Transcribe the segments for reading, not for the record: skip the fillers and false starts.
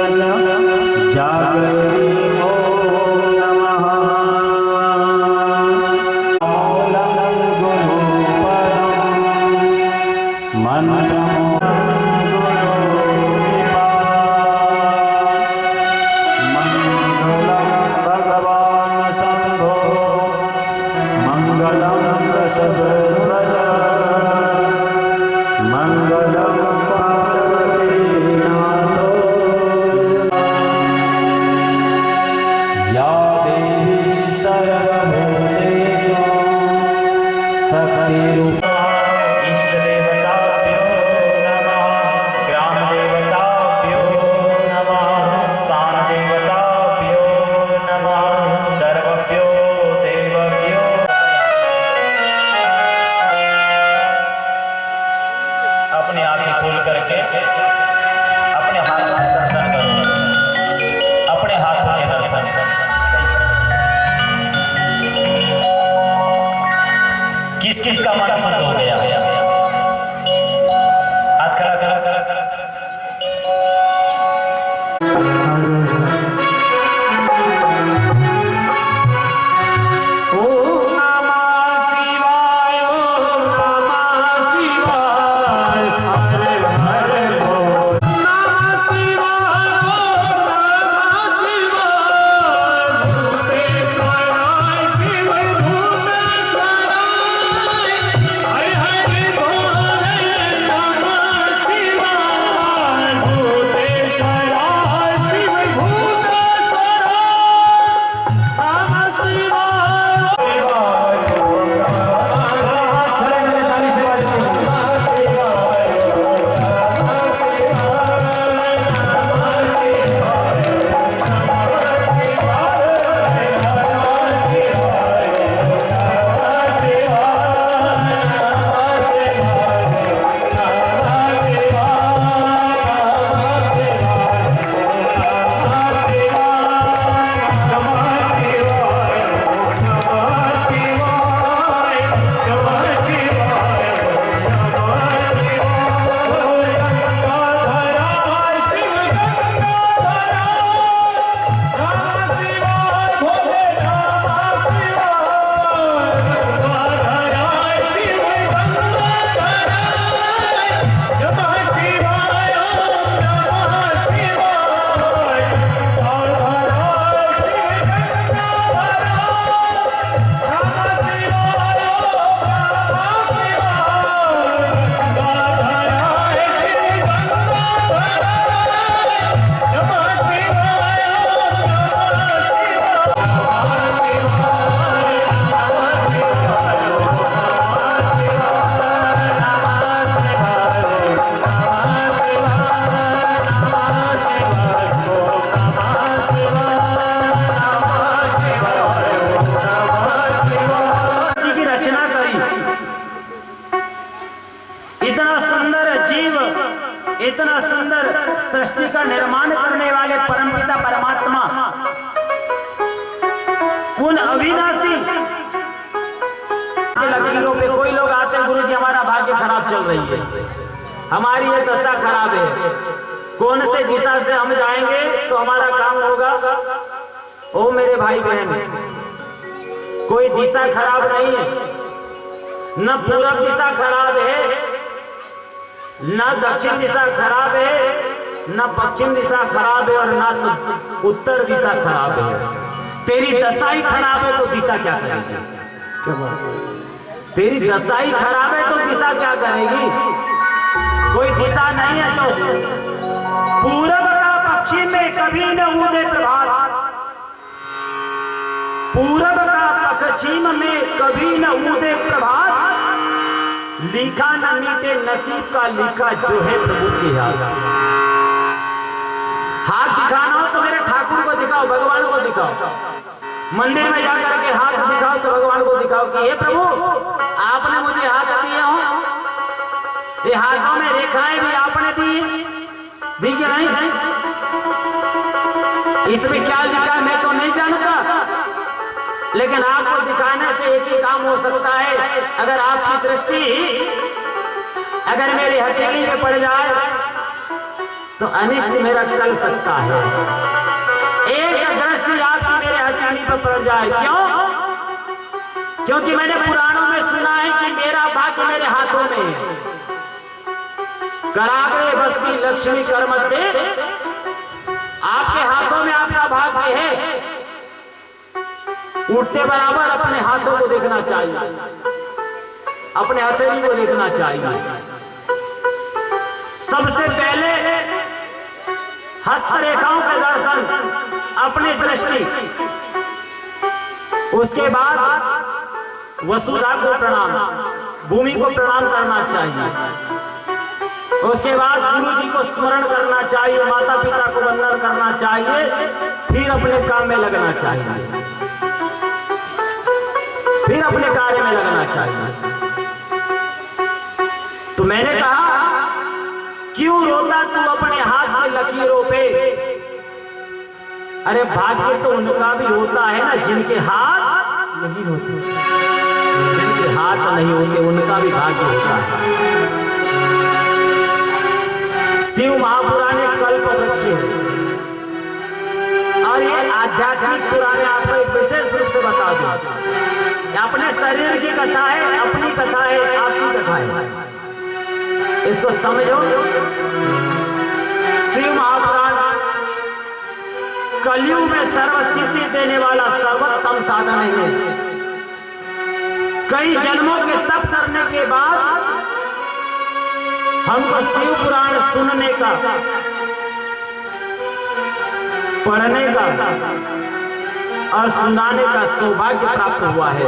मंगल जागरी हो नमः मौलं गुरुपदं मंत्रमो मंगलं भगवान् शंभो मंगलं रसवर्धन मंगलं पार्वतीनाथो या देवी सर्वभूतेषु शक्तिरूपा इष्टदेवताभ्यो नमः ग्रामदेवताभ्यो नमः स्थानदेवताभ्यो नमः सर्वभ्यो देवभ्यो। अपने आंखें खोल करके अपने हाथों के दर्शन करो, अपने हाथों के दर्शन। किस किस का मन शुद्ध हो गया? हाथ खड़ा करा करा करा। इतना सुंदर सृष्टि का निर्माण करने वाले परमपिता परमात्मा उन अविनाशी लकीरों पे कोई लोग आते हैं, गुरुजी हमारा भाग्य खराब चल रही है, हमारी ये दशा खराब है, कौन से दिशा से हम जाएंगे तो हमारा काम होगा। ओ मेरे भाई बहन, कोई दिशा खराब नहीं है, न पूरब दिशा खराब है, न दक्षिण दिशा खराब है, न पश्चिम दिशा खराब है, और न तो उत्तर दिशा खराब है। तेरी दशा ही खराब है तो दिशा क्या करेगी? तेरी दशा ही खराब है तो दिशा क्या करेगी? कोई दिशा नहीं है। तो पूरब का पश्चिम में कभी न उदे प्रभात, पूरब का पश्चिम में कभी न उदे प्रभात, लिखा न मीटे नसीब का लिखा जो है प्रभु के हाथ। हाथ दिखाना हो तो मेरे ठाकुर को दिखाओ, भगवान को दिखाओ। मंदिर में जाकर के हाथ दिखाओ तो भगवान को दिखाओ कि हे प्रभु आपने मुझे हाथ दिए हो, ये हाथों में रेखाएं भी आपने दी कि नहीं? इसमें क्या लिखा मैं तो नहीं जानता, लेकिन आपको दिखाने से एक ही काम हो सकता है। अगर आपकी दृष्टि अगर मेरी हथेली में पड़ जाए तो अनिष्ट मेरा टल सकता है। एक दृष्टि आपकी मेरे हथेली पर पड़ जाए, क्यों? क्योंकि मैंने पुराणों में सुना है कि मेरा भाग्य मेरे हाथों में है। कराग्रे बसती लक्ष्मी कर मध्य, आपके हाथों में आपका भाग्य है। उठते बराबर अपने हाथों को देखना चाहिए, अपने हथेली को देखना चाहिए। सबसे पहले हस्तरेखाओं का दर्शन, अपनी दृष्टि, उसके बाद वसुधा को प्रणाम, भूमि को प्रणाम करना चाहिए। उसके बाद गुरु जी को स्मरण करना चाहिए, माता पिता को वंदन करना चाहिए, फिर अपने काम में लगना चाहिए, फिर अपने कार्य में लगना चाहिए। तो मैंने कहा, क्यों रोता तू अपने हाथ के लकीरों पे? अरे भाग्य तो उनका भी होता है ना जिनके हाथ नहीं होते, जिनके हाथ नहीं होते उनका भी भाग्य होता है। शिव महापुराण एक कल्प वृक्ष है, और ये आध्यात्मिक पुराण आपको एक विशेष रूप से बता दूं, अपने शरीर की कथा है, अपनी कथा है, आपकी कथा है, इसको समझो। शिव महापुराण कलयुग में सर्वसिद्धि देने वाला सर्वोत्तम साधन है। कई जन्मों के तप करने के बाद हमको शिव पुराण सुनने का, पढ़ने का और सुनाने का सौभाग्य प्राप्त हुआ है।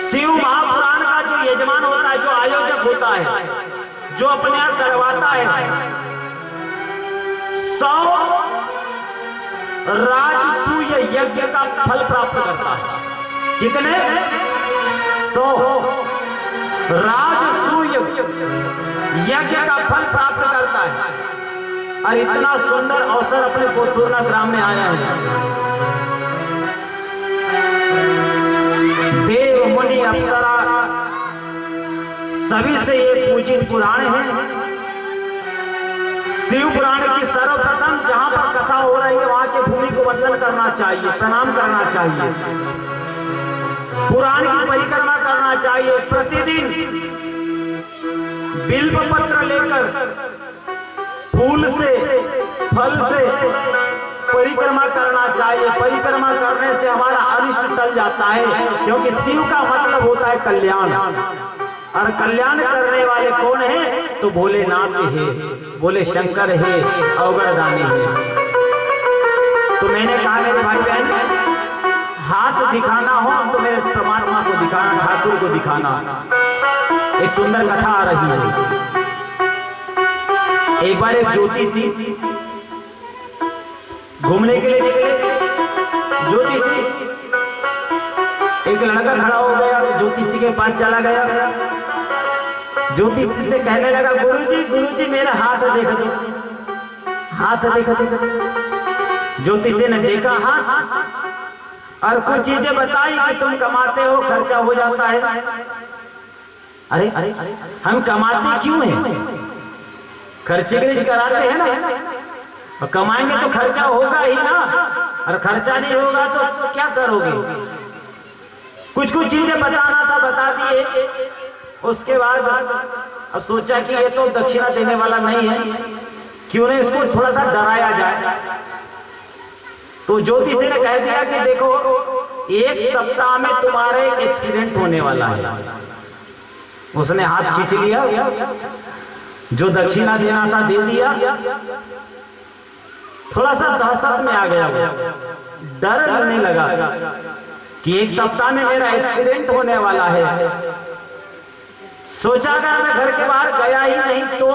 शिव महापुराण का जो यजमान होता है, जो आयोजक होता है, जो अपने आप करवाता है, 100 राजसूय यज्ञ का फल प्राप्त करता है। कितने? 100 राजसूय यज्ञ का फल प्राप्त करता है। और इतना सुंदर अवसर अपने कोथुरना ग्राम में आया है। देव मुनि अप्सरा सभी से ये पूजित पुराण है। शिव पुराण की सर्वप्रथम जहां पर कथा हो रही है वहां की भूमि को वंदन करना चाहिए, प्रणाम करना चाहिए, पुराण की परिक्रमा करना चाहिए। प्रतिदिन बिल्व पत्र लेकर फूल से, फल से परिक्रमा करना चाहिए। परिक्रमा करने से हमारा अनिष्ट टल जाता है, क्योंकि शिव का मतलब होता है कल्याण, और कल्याण करने वाले कौन है? तो भोलेनाथ है, भोले शंकर है, अवगढ़दानी है। तो मैंने कहा मेरे भाई बहन, हाथ दिखाना हो तो मेरे परमात्मा को दिखाना, ठाकुर को दिखाना। एक सुंदर कथा आ रही है। एक बार एक ज्योतिषी घूमने के लिए निकले। ज्योतिषी, एक लड़का खड़ा हो गया, ज्योतिषी के पास चला गया। ज्योतिषी से कहने लगा, गुरुजी मेरा हाथ देख दो, हाथ देख दो। ज्योतिषी ने देखा हाथ और कुछ चीजें बताई कि तुम कमाते हो, खर्चा हो जाता है। अरे हम कमाते क्यों हैं? खर्चे के लिए कराते हैं ना, और कमाएंगे तो खर्चा होगा ही ना, और खर्चा नहीं होगा तो क्या करोगे? कुछ चीजें बताना था, बता दिए। उसके बाद अब सोचा कि ये तो दक्षिणा देने वाला नहीं है, क्यों नहीं इसको थोड़ा सा डराया जाए। तो ज्योतिषी ने कह दिया कि देखो, 1 सप्ताह में तुम्हारा एक एक्सीडेंट होने वाला है। उसने हाथ खींच लिया, जो दक्षिणा देना था दे दिया। थोड़ा सा दहशत में आ गया, डर लगने लगा कि 1 सप्ताह में मेरा एक्सीडेंट होने वाला है। सोचा अगर मैं घर के बाहर गया ही नहीं तो,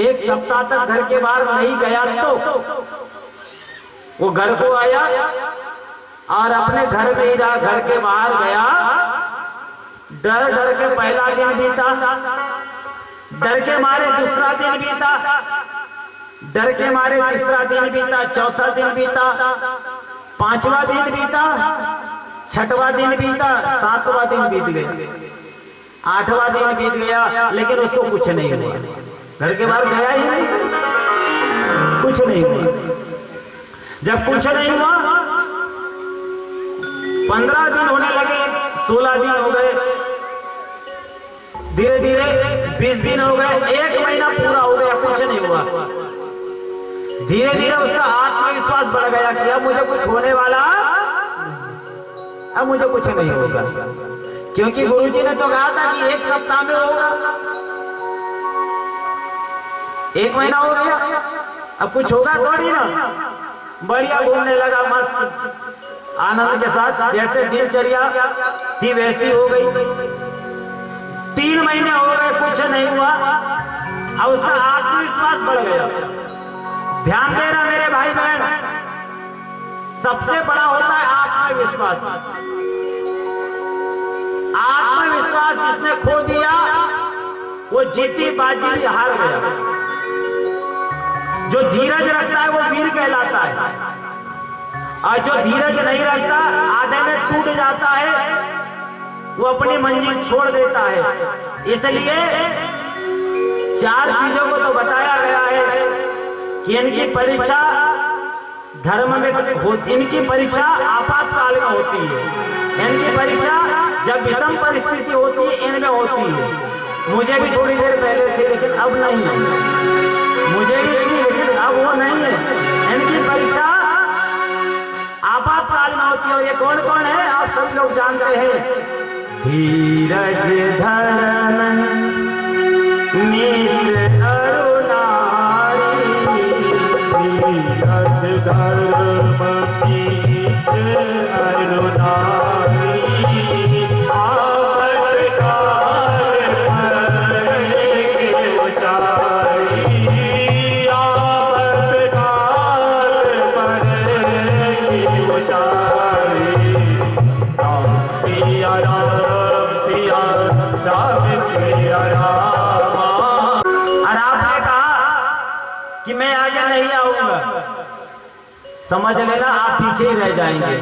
1 सप्ताह तक घर के बाहर नहीं गया तो वो घर को आया और अपने घर में ही रहा, घर के बाहर गया। डर के पहला दिन बीता, डर के मारे दूसरा दिन बीता, डर के मारे तीसरा दिन बीता, चौथा दिन बीता, 5वां दिन बीता, 6वां दिन बीता, 7वां दिन बीत गया, 8वां दिन बीत गया, लेकिन उसको कुछ नहीं हुआ। घर के बाहर गया ही नहीं, कुछ नहीं हुआ। जब कुछ नहीं हुआ, 15 दिन होने लगे, 16 दिन हो गए, धीरे धीरे 20 दिन हो गए, 1 महीना पूरा हो गया, कुछ नहीं हुआ। धीरे धीरे उसका आत्मविश्वास बढ़ गया कि अब मुझे कुछ होने वाला, अब मुझे कुछ नहीं होगा, क्योंकि गुरुजी ने तो कहा था कि 1 सप्ताह में होगा। 1 महीना हो गया, अब कुछ होगा थोड़ी ना। बढ़िया घूमने लगा, मस्त आनंद के साथ, जैसे दिनचर्या थी वैसी हो गई। 3 महीने हो गए, कुछ नहीं हुआ। अब उसका आत्मविश्वास बढ़ गया। ध्यान देना मेरे भाई बहन, सबसे बड़ा होता है आत्मविश्वास। आत्मविश्वास जिसने खो दिया वो जीती बाजी भी हार गया। जो धीरज रखता है वो वीर कहलाता है, और जो धीरज नहीं रखता, आधे में टूट जाता है, वो अपनी मंजिल छोड़ देता है। इसलिए 4 चीजों को तो बताया गया है कि इनकी परीक्षा धर्म में होती, इनकी परीक्षा आपातकाल में होती है, इनकी परीक्षा जब विषम परिस्थिति होती है इनमें होती है। मुझे भी थोड़ी देर पहले थी, लेकिन अब नहीं है। मुझे भी थी, लेकिन अब वो नहीं है। इनकी परीक्षा आपातकाल में होती है। और ये कौन कौन है आप सभी लोग जानते हैं। धीरज धर्म मित्र अरुणारी, धीरज धर्म मित्र अरुणारी, कि मैं आगे नहीं आऊंगा, समझ लेना आप पीछे ही रह जाएंगे।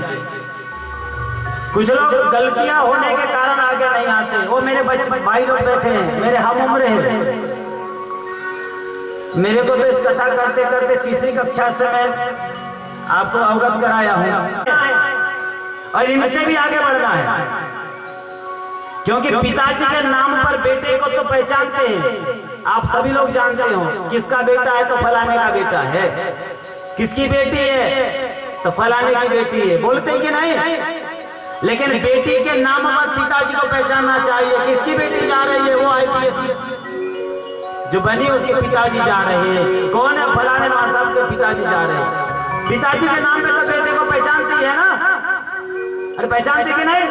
कुछ लोग गलतियां होने के कारण आगे नहीं आते। वो मेरे बच्चे भाई लोग बैठे हैं, मेरे हम उम्र हैं। मेरे को तो इस कथा करते करते 3री कक्षा से मैं आपको अवगत कराया हूं, और इनसे भी आगे बढ़ना है, क्योंकि पिताजी के नाम पर बेटे को तो पहचानते हैं। आप सभी लोग जानते हो किसका बेटा है तो फलाने का बेटा है, किसकी बेटी है तो फलाने की बेटी है, बोलते हैं कि नहीं। लेकिन बेटी के नाम पर पिताजी को पहचानना चाहिए। किसकी बेटी जा रही है, वो IPS की जो बनी उसके पिताजी जा रहे हैं। कौन है, फलाने माँ साहब के पिताजी जा रहे हैं। पिताजी के नाम पे तो बेटे को पहचानती है ना, अरे पहचानती कि नहीं।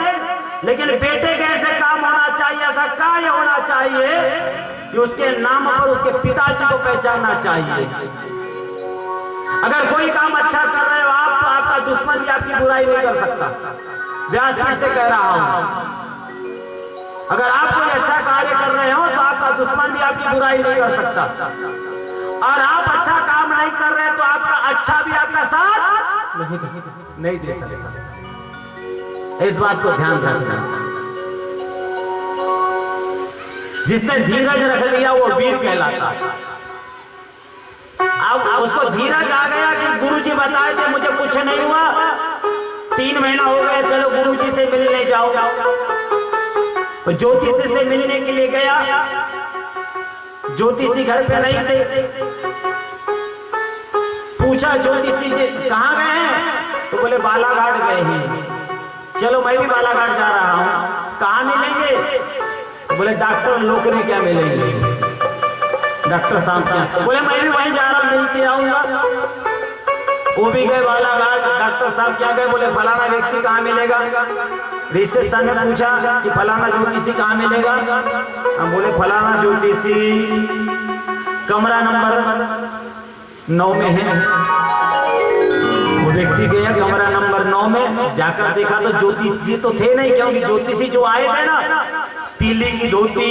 लेकिन बेटे के ऐसे काम होना चाहिए, ऐसा कार्य होना चाहिए कि उसके नाम पर उसके पिताजी को पहचानना चाहिए। अगर कोई काम अच्छा कर रहे हो आप, तो आपका दुश्मन भी आपकी बुराई नहीं कर सकता। व्यासपीठ से कह रहा हूं, अगर आप कोई अच्छा कार्य कर रहे हो तो आपका दुश्मन भी आपकी बुराई नहीं कर सकता, और आप अच्छा काम नहीं कर रहे तो आपका अच्छा भी आपका साथ नहीं दे सकता। इस बात को ध्यान रखना। जिसने धीरज रख लिया वो वीर कहलाता है। अब उसको धीरज आ गया कि गुरुजी बताए थे मुझे कुछ नहीं हुआ, 3 महीना हो गया, चलो गुरुजी से मिलने जाओ। तो ज्योतिषी से मिलने के लिए गया, ज्योतिषी घर पे नहीं थे। पूछा ज्योतिषी जी कहाँ गए हैं, तो बोले बालाघाट गए हैं। चलो मैं भी बालाघाट जा रहा हूँ, कहाँ मिलेंगे, तो बोले डॉक्टर लोकरे क्या मिलेंगे, डॉक्टर साहब क्या, बोले मैं भी वहीं जा रहा हूँ, मिल के आऊंगा। वो भी गए बालाघाट, डॉक्टर साहब क्या गए, बोले फलाना व्यक्ति कहाँ मिलेगा। रिसेप्शन में पूछा कि फलाना ज्योतिषी कहाँ मिलेगा, हम बोले फलाना ज्योतिषी कमरा नंबर 9 में है। वो व्यक्ति गया कमरा नंबर 9 में, जाकर देखा तो ज्योतिषी तो थे नहीं, क्योंकि ज्योतिषी जो आए थे ना, पीले की धोती,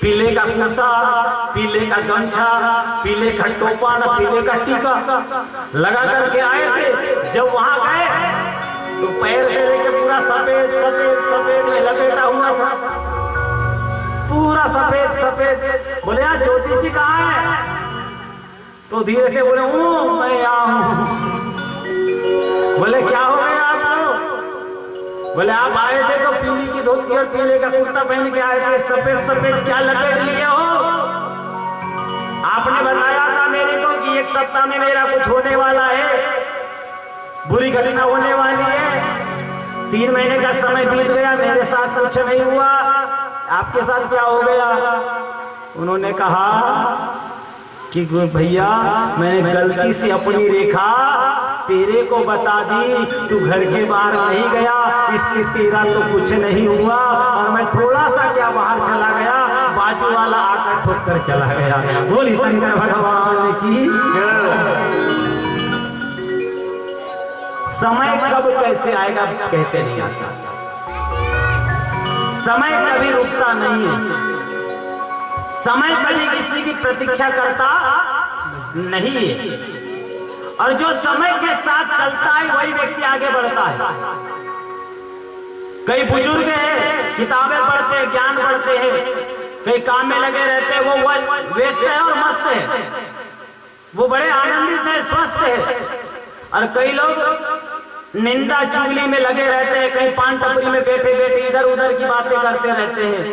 पीले का कुर्ता, पीले का गमछा, पीले का टोपा, पीले का टीका लगा करके आए थे। जब वहां गए तो पैर से लेके पूरा सफेद सफेद सफेद में लपेटा हुआ था। पूरा सफेद सफेद। बोले यार ज्योतिषी कहाँ है? तो धीरे से बोले मैं यहाँ हूँ। बोले क्या हो गया आपको? बोले आप आए थे तो पीली की धोती और पीले का कुर्ता पहन के आए थे, सफेद सफेद क्या लपेट लिए हो? आपने बताया था मेरे को कि एक सप्ताह में मेरा कुछ होने वाला है, बुरी घटना होने वाली है। 3 महीने का समय बीत गया, मेरे साथ कुछ नहीं हुआ, आपके साथ क्या हो गया? उन्होंने कहा कि भैया मैंने गलती से अपनी रेखा तेरे को बता दी, तू घर के बाहर नहीं गया, इसलिए तेरा तो कुछ नहीं हुआ, और मैं थोड़ा सा क्या बाहर चला गया, बाजू वाला आकर ठोक कर चला गया। बोली शंकर भगवान की। समय कब कैसे आएगा कहते नहीं आता, समय कभी रुकता नहीं है, समय कभी किसी की प्रतीक्षा करता नहीं है, और जो समय के साथ चलता है वही व्यक्ति आगे बढ़ता है। कई बुजुर्ग हैं, किताबें पढ़ते हैं, ज्ञान पढ़ते हैं, कई काम में लगे रहते हैं, वो व्यस्त है और मस्त है, वो बड़े आनंदित है, स्वस्थ है। और कई लोग निंदा चुगली में लगे रहते हैं, कहीं पान टपरी में बैठे बैठे इधर उधर की बातें करते रहते हैं,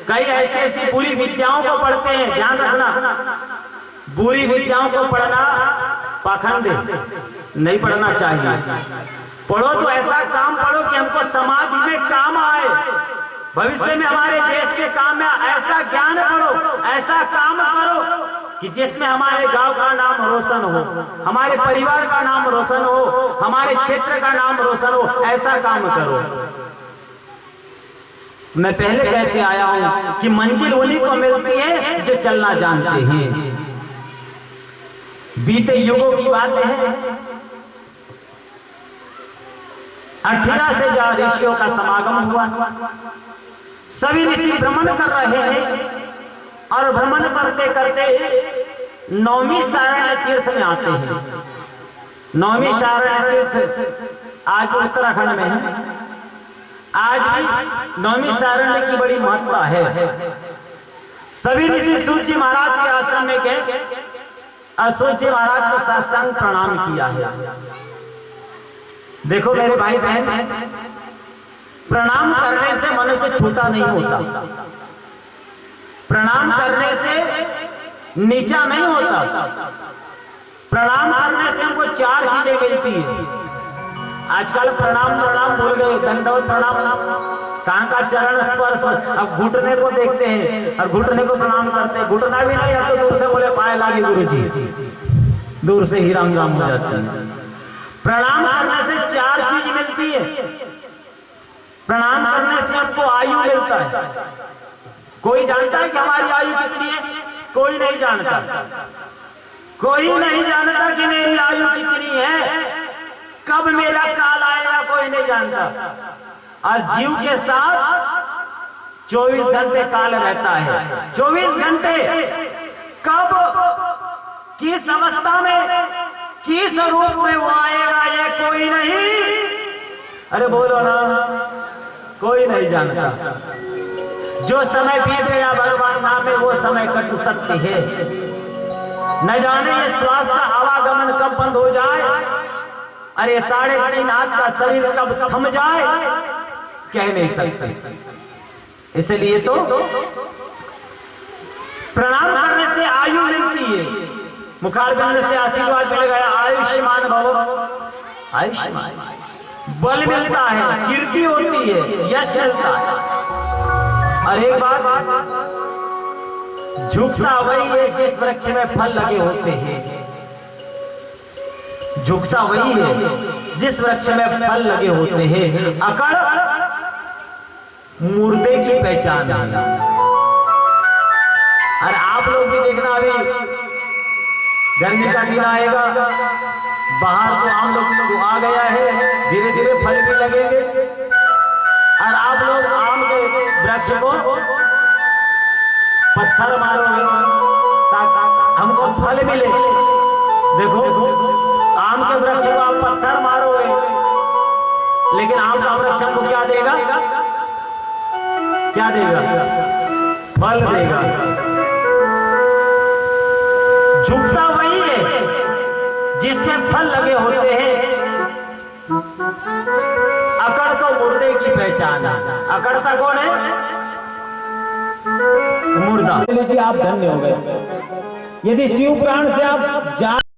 कई ऐसी ऐसी बुरी विद्याओं को पढ़ते हैं। ध्यान रखना, बुरी विद्याओं को पढ़ना पाखंड नहीं पढ़ना चाहिए। पढ़ो तो ऐसा काम पढ़ो कि हमको समाज में काम आए, भविष्य में हमारे देश के काम में ऐसा ज्ञान पढ़ो, ऐसा काम करो कि जिसमें हमारे गांव का नाम रोशन हो, हमारे परिवार का नाम रोशन हो, हमारे क्षेत्र का नाम रोशन हो, ऐसा काम करो। मैं पहले कहते आया हूं कि मंजिल उन्हीं को मिलती है जो चलना जानते हैं। बीते युगों की बात है, 18 से ज्यादा ऋषियों का समागम हुआ, सभी ऋषि भ्रमण कर रहे हैं, और भ्रमण करते करते 9वीं सारण्य तीर्थ में आते हैं। 9वीं सारण्य तीर्थ आज उत्तराखंड में है। आज भी 9वीं सारण्य की बड़ी महत्ता है। सभी ऋषि सूर्य जी महाराज के आश्रम में गए और सूर्य जी महाराज को साष्टांग प्रणाम किया है। देखो मेरे भाई बहन, प्रणाम करने से मनुष्य छोटा नहीं होता, प्रणाम करने से नीचा नहीं होता, प्रणाम करने से हमको 4 चीजें मिलती है। आजकल प्रणाम प्रणाम भूल गए, दंडवत प्रणाम, कहाँ का चरण स्पर्श, अब घुटने को देखते हैं और घुटने को प्रणाम करते हैं, घुटना भी नहीं, अब तो दूर से बोले पाए लागे गुरु जी, दूर से ही राम राम हो जाते हैं। प्रणाम करने से 4 चीज मिलती है। प्रणाम करने से हमको आयु मिलता है। कोई जानता है कि हमारी आयु कितनी है? कोई नहीं जानता, कोई नहीं जानता कि मेरी आयु कितनी है, कब मेरा काल आएगा कोई नहीं जानता। और जीव के साथ 24 घंटे काल रहता है। 24 घंटे कब, किस अवस्था में, किस रूप में वो आएगा ये कोई नहीं, अरे बोलो ना, कोई नहीं जानता। जो समय बीत गया भगवान नाम में, वो समय कटु सत्य है। न जाने ये श्वास का आवागमन कब बंद हो जाए, अरे 3.5 हाथ का शरीर कब थम जाए, कह नहीं सकते। इसलिए तो प्रणाम करने से आयु मिलती है, मुखारबिंद से आशीर्वाद मिल गया, आयुष्मान भव, आयुष्मान, बल मिलता है, कीर्ति होती है, यश मिलता है। और एक बात, झुकता वही है जिस वृक्ष में फल लगे होते हैं, झुकता वही है जिस वृक्ष में फल लगे होते हैं। अकड़ मुर्दे की पहचान है। और आप लोग भी देखना, अभी गर्मी का दिन आएगा, बाहर तो आम लोग तो आ गया है, धीरे धीरे फल भी लगेंगे, और आप लोग आम के वृक्ष को पत्थर मारोगे ताकि हमको फल मिले। देखो, आम के वृक्ष को आप पत्थर मारोगे, लेकिन आम का वृक्ष हमको क्या देगा? क्या देगा? फल देगा। झुकता वही है जिसमें फल लगे होते हैं। अकड़ तो मुर्दे की पहचान है। अकड़ता कौन है? मुर्दा। लीजिए, आप धन्य हो गए। यदि शिव पुराण से आप जान